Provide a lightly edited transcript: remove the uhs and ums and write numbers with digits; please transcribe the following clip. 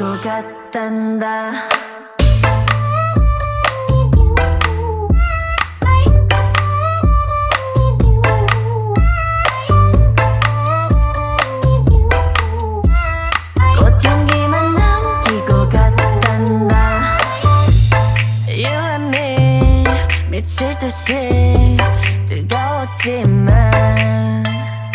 것 같단다. 꽃향기만 남기고 갔단다. You and me 미칠 듯이 뜨거웠지만